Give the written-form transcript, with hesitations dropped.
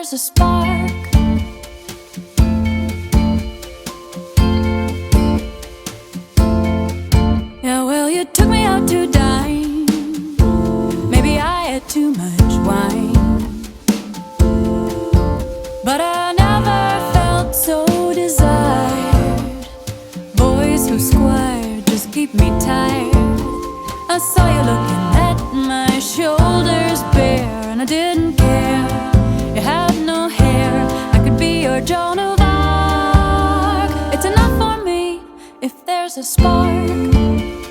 there's a spark. Yeah, well, you took me out to dine. Maybe I had too much wine, but I never felt so desired. Boys who squire just keep me tired. I saw you looking at my shoulders bare, and I didn't care. You had no hair. I could be your Joan of Arc. It's enough for me if there's a spark.